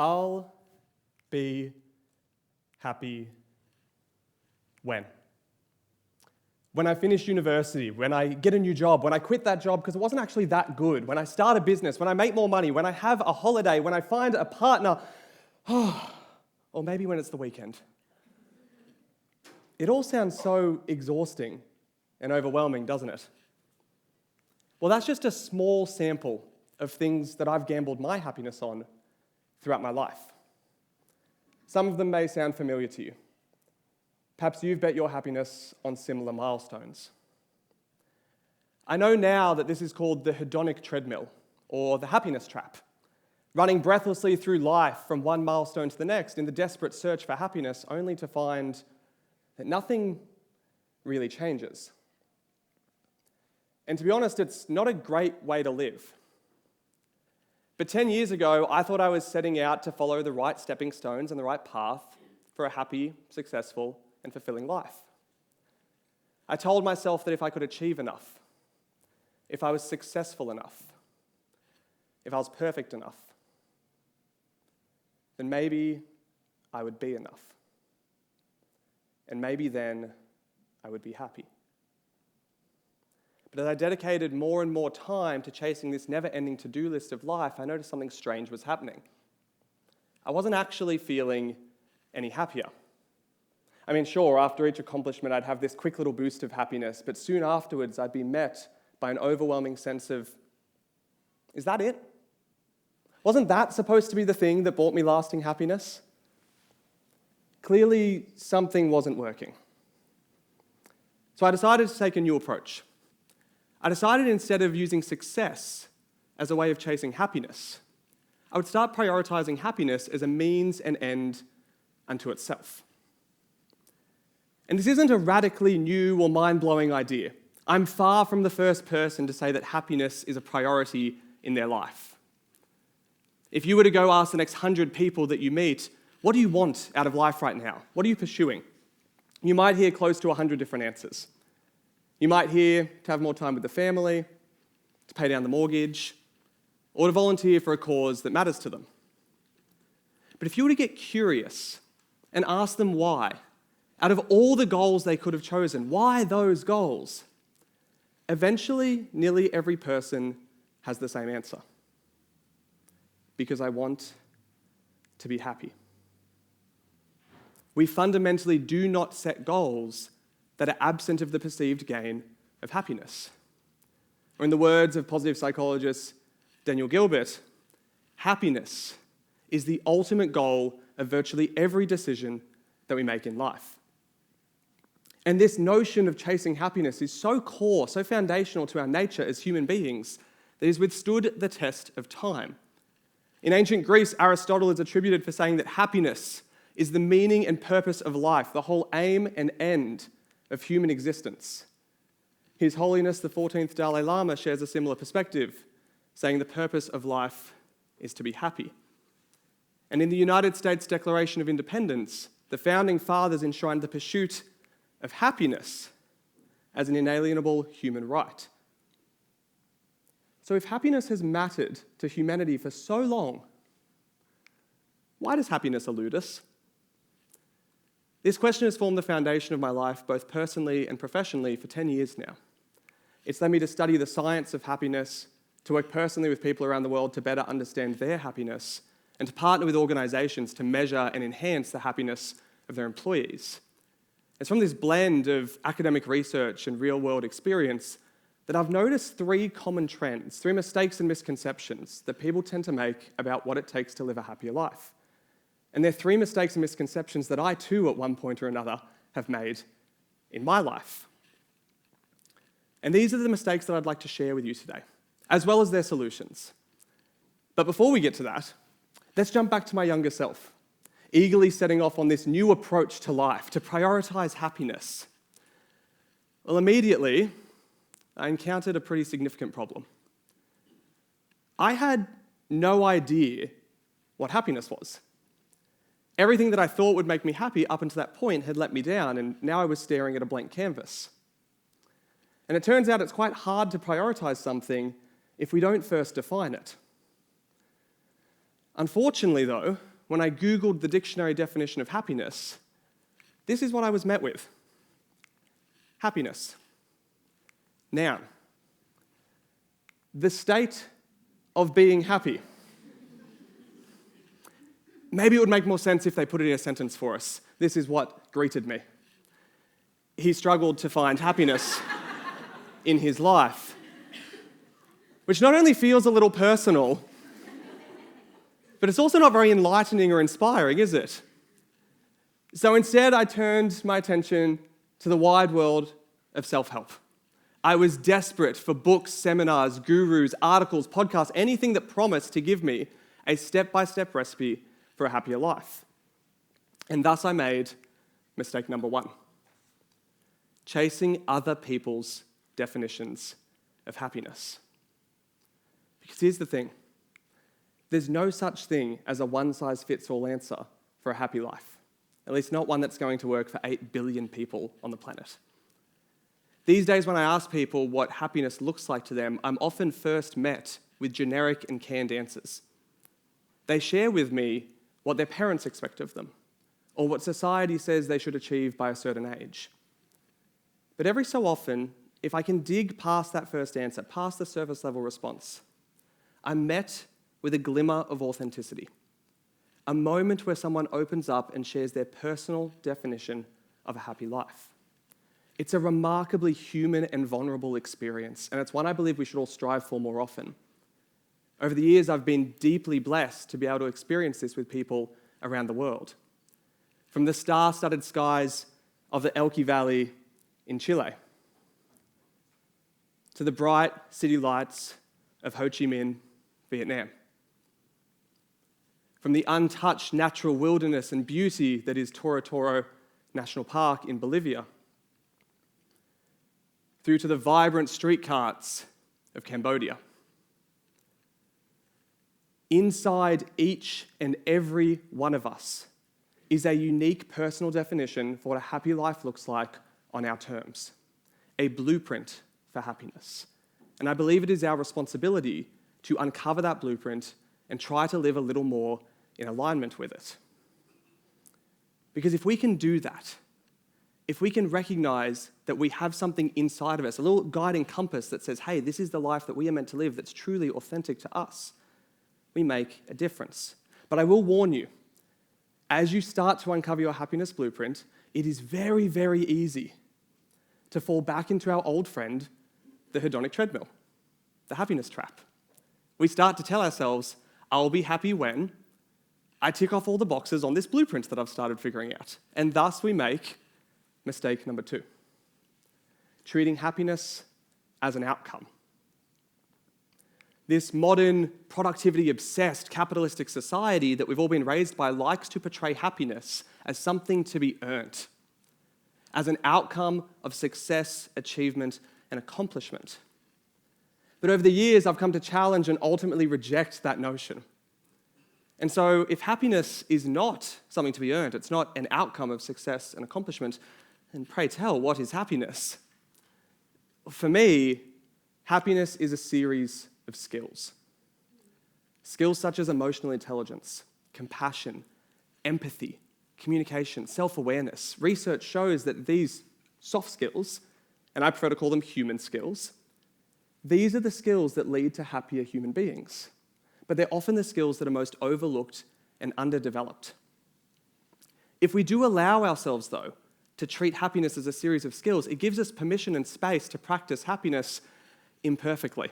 I'll be happy when? When I finish university, when I get a new job, when I quit that job because it wasn't actually that good, when I start a business, when I make more money, when I have a holiday, when I find a partner, or maybe when it's the weekend. It all sounds so exhausting and overwhelming, doesn't it? Well, that's just a small sample of things that I've gambled my happiness on throughout my life. Some of them may sound familiar to you. Perhaps you've bet your happiness on similar milestones. I know now that this is called the Honic Treadmill, or the happiness trap, running breathlessly through life from one milestone to the next in the desperate search for happiness, only to find that nothing really changes. And to be honest, it's not a great way to live. But 10 years ago, I thought I was setting out to follow the right stepping stones and the right path for a happy, successful, and fulfilling life. I told myself that if I could achieve enough, if I was successful enough, if I was perfect enough, then maybe I would be enough. And maybe then I would be happy. But as I dedicated more and more time to chasing this never-ending to-do list of life, I noticed something strange was happening. I wasn't actually feeling any happier. I mean, sure, after each accomplishment, I'd have this quick little boost of happiness, but soon afterwards, I'd be met by an overwhelming sense of, is that it? Wasn't that supposed to be the thing that brought me lasting happiness? Clearly, something wasn't working. So I decided to take a new approach. I decided instead of using success as a way of chasing happiness, I would start prioritizing happiness as a means and end unto itself. And this isn't a radically new or mind-blowing idea. I'm far from the first person to say that happiness is a priority in their life. If you were to go ask the next 100 people that you meet, what do you want out of life right now? What are you pursuing? You might hear close to 100 different answers. You might hear to have more time with the family, to pay down the mortgage, or to volunteer for a cause that matters to them. But if you were to get curious and ask them why, out of all the goals they could have chosen, why those goals? Eventually, nearly every person has the same answer. Because I want to be happy. We fundamentally do not set goals that are absent of the perceived gain of happiness. Or in the words of positive psychologist Daniel Gilbert, happiness is the ultimate goal of virtually every decision that we make in life. And this notion of chasing happiness is so core, so foundational to our nature as human beings, that it has withstood the test of time. In ancient Greece, Aristotle is attributed for saying that happiness is the meaning and purpose of life, the whole aim and end of human existence. His Holiness the 14th Dalai Lama shares a similar perspective, saying the purpose of life is to be happy. And in the United States Declaration of Independence, the founding fathers enshrined the pursuit of happiness as an inalienable human right. So if happiness has mattered to humanity for so long, why does happiness elude us? This question has formed the foundation of my life, both personally and professionally, for 10 years now. It's led me to study the science of happiness, to work personally with people around the world to better understand their happiness, and to partner with organizations to measure and enhance the happiness of their employees. It's from this blend of academic research and real-world experience that I've noticed three common trends, three mistakes and misconceptions that people tend to make about what it takes to live a happier life. And they're three mistakes and misconceptions that I too, at one point or another, have made in my life. And these are the mistakes that I'd like to share with you today, as well as their solutions. But before we get to that, let's jump back to my younger self, eagerly setting off on this new approach to life, to prioritize happiness. Well, immediately, I encountered a pretty significant problem. I had no idea what happiness was. Everything that I thought would make me happy up until that point had let me down, and now I was staring at a blank canvas. And it turns out it's quite hard to prioritize something if we don't first define it. Unfortunately, though, when I Googled the dictionary definition of happiness, this is what I was met with. Happiness. Noun. The state of being happy. Maybe it would make more sense if they put it in a sentence for us. This is what greeted me. He struggled to find happiness in his life, which not only feels a little personal, but it's also not very enlightening or inspiring, is it? So instead, I turned my attention to the wide world of self-help. I was desperate for books, seminars, gurus, articles, podcasts, anything that promised to give me a step-by-step recipe for a happier life. And thus I made mistake number 1. Chasing other people's definitions of happiness. Because here's the thing. There's no such thing as a one-size-fits-all answer for a happy life. At least not one that's going to work for 8 billion people on the planet. These days when I ask people what happiness looks like to them, I'm often first met with generic and canned answers. They share with me what their parents expect of them, or what society says they should achieve by a certain age. But every so often, if I can dig past that first answer, past the surface level response, I'm met with a glimmer of authenticity. A moment where someone opens up and shares their personal definition of a happy life. It's a remarkably human and vulnerable experience, and it's one I believe we should all strive for more often. Over the years, I've been deeply blessed to be able to experience this with people around the world. From the star-studded skies of the Elqui Valley in Chile, to the bright city lights of Ho Chi Minh, Vietnam. From the untouched natural wilderness and beauty that is Toro Toro National Park in Bolivia, through to the vibrant street carts of Cambodia. Inside each and every one of us is a unique personal definition for what a happy life looks like on our terms, a blueprint for happiness. And I believe it is our responsibility to uncover that blueprint and try to live a little more in alignment with it. Because if we can do that, if we can recognize that we have something inside of us, a little guiding compass that says, hey, this is the life that we are meant to live that's truly authentic to us, we make a difference. But I will warn you, as you start to uncover your happiness blueprint, it is very, very easy to fall back into our old friend, the Honic Treadmill, the happiness trap. We start to tell ourselves, I'll be happy when I tick off all the boxes on this blueprint that I've started figuring out. And thus we make mistake number 2, treating happiness as an outcome. This modern, productivity-obsessed, capitalistic society that we've all been raised by likes to portray happiness as something to be earned, as an outcome of success, achievement, and accomplishment. But over the years, I've come to challenge and ultimately reject that notion. And so if happiness is not something to be earned, it's not an outcome of success and accomplishment, then pray tell, what is happiness? For me, happiness is a series of skills. Skills such as emotional intelligence, compassion, empathy, communication, self-awareness. Research shows that these soft skills, and I prefer to call them human skills, these are the skills that lead to happier human beings. But they're often the skills that are most overlooked and underdeveloped. If we do allow ourselves, though, to treat happiness as a series of skills, it gives us permission and space to practice happiness imperfectly.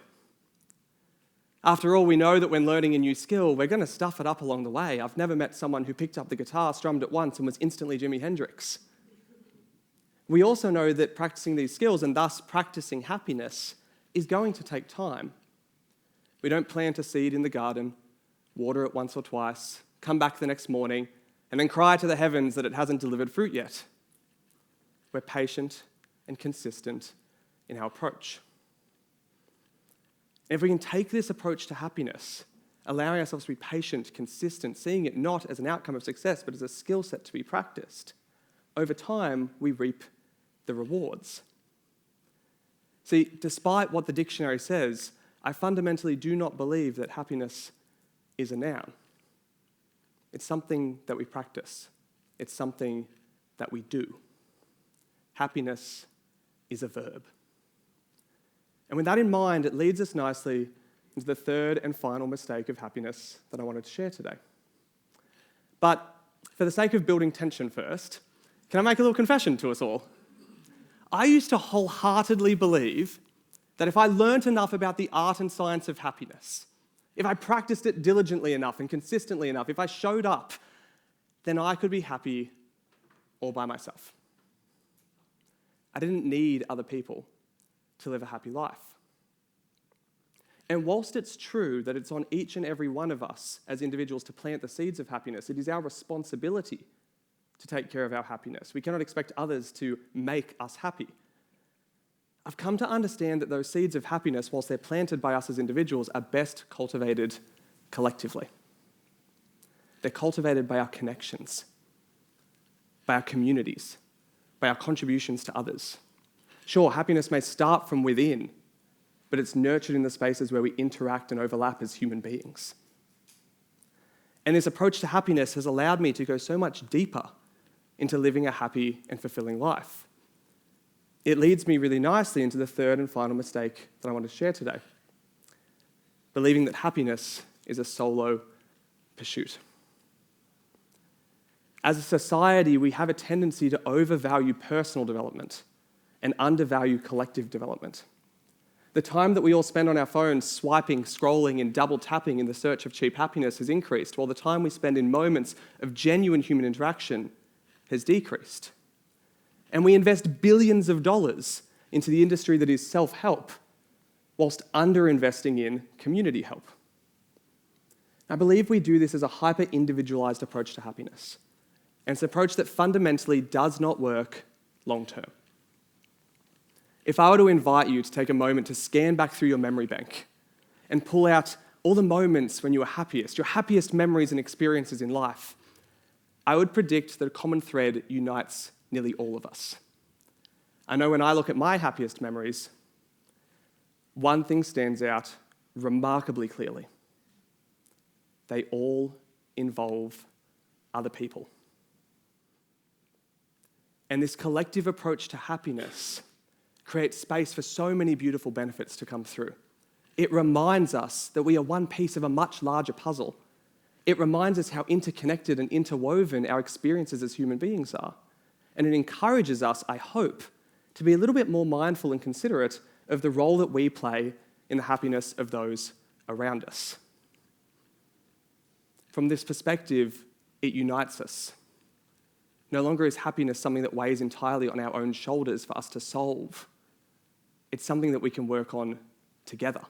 After all, we know that when learning a new skill, we're going to stuff it up along the way. I've never met someone who picked up the guitar, strummed it once, and was instantly Jimi Hendrix. We also know that practicing these skills, and thus practicing happiness, is going to take time. We don't plant a seed in the garden, water it once or twice, come back the next morning, and then cry to the heavens that it hasn't delivered fruit yet. We're patient and consistent in our approach. If we can take this approach to happiness, allowing ourselves to be patient, consistent, seeing it not as an outcome of success, but as a skill set to be practiced, over time, we reap the rewards. See, despite what the dictionary says, I fundamentally do not believe that happiness is a noun. It's something that we practice. It's something that we do. Happiness is a verb. And with that in mind, it leads us nicely into the third and final mistake of happiness that I wanted to share today. But for the sake of building tension first, can I make a little confession to us all? I used to wholeheartedly believe that if I learnt enough about the art and science of happiness, if I practiced it diligently enough and consistently enough, if I showed up, then I could be happy all by myself. I didn't need other people to live a happy life. And whilst it's true that it's on each and every one of us as individuals to plant the seeds of happiness, it is our responsibility to take care of our happiness. We cannot expect others to make us happy. I've come to understand that those seeds of happiness, whilst they're planted by us as individuals, are best cultivated collectively. They're cultivated by our connections, by our communities, by our contributions to others. Sure, happiness may start from within, but it's nurtured in the spaces where we interact and overlap as human beings. And this approach to happiness has allowed me to go so much deeper into living a happy and fulfilling life. It leads me really nicely into the third and final mistake that I want to share today. Believing that happiness is a solo pursuit. As a society, we have a tendency to overvalue personal development and undervalue collective development. The time that we all spend on our phones swiping, scrolling, and double tapping in the search of cheap happiness has increased, while the time we spend in moments of genuine human interaction has decreased. And we invest billions of dollars into the industry that is self-help, whilst under-investing in community help. I believe we do this as a hyper-individualized approach to happiness. And it's an approach that fundamentally does not work long-term. If I were to invite you to take a moment to scan back through your memory bank and pull out all the moments when you were happiest, your happiest memories and experiences in life, I would predict that a common thread unites nearly all of us. I know when I look at my happiest memories, one thing stands out remarkably clearly. They all involve other people. And this collective approach to happiness creates space for so many beautiful benefits to come through. It reminds us that we are one piece of a much larger puzzle. It reminds us how interconnected and interwoven our experiences as human beings are. And it encourages us, I hope, to be a little bit more mindful and considerate of the role that we play in the happiness of those around us. From this perspective, it unites us. No longer is happiness something that weighs entirely on our own shoulders for us to solve. It's something that we can work on together.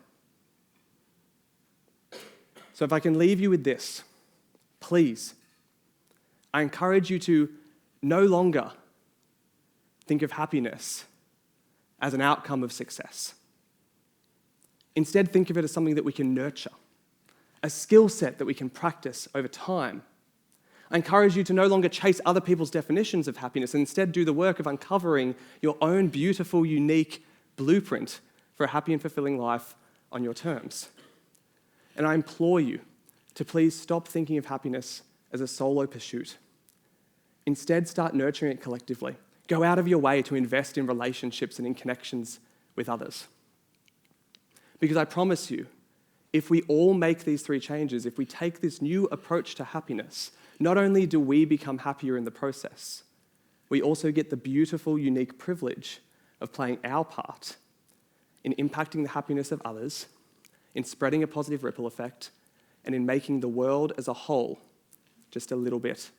So if I can leave you with this, please, I encourage you to no longer think of happiness as an outcome of success. Instead, think of it as something that we can nurture, a skill set that we can practice over time. I encourage you to no longer chase other people's definitions of happiness and instead do the work of uncovering your own beautiful, unique blueprint for a happy and fulfilling life on your terms. And I implore you to please stop thinking of happiness as a solo pursuit. Instead, start nurturing it collectively. Go out of your way to invest in relationships and in connections with others. Because I promise you, if we all make these three changes, if we take this new approach to happiness, not only do we become happier in the process, we also get the beautiful, unique privilege of playing our part in impacting the happiness of others, in spreading a positive ripple effect, and in making the world as a whole just a little bit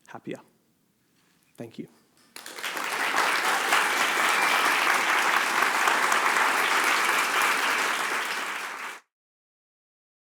happier. Thank you.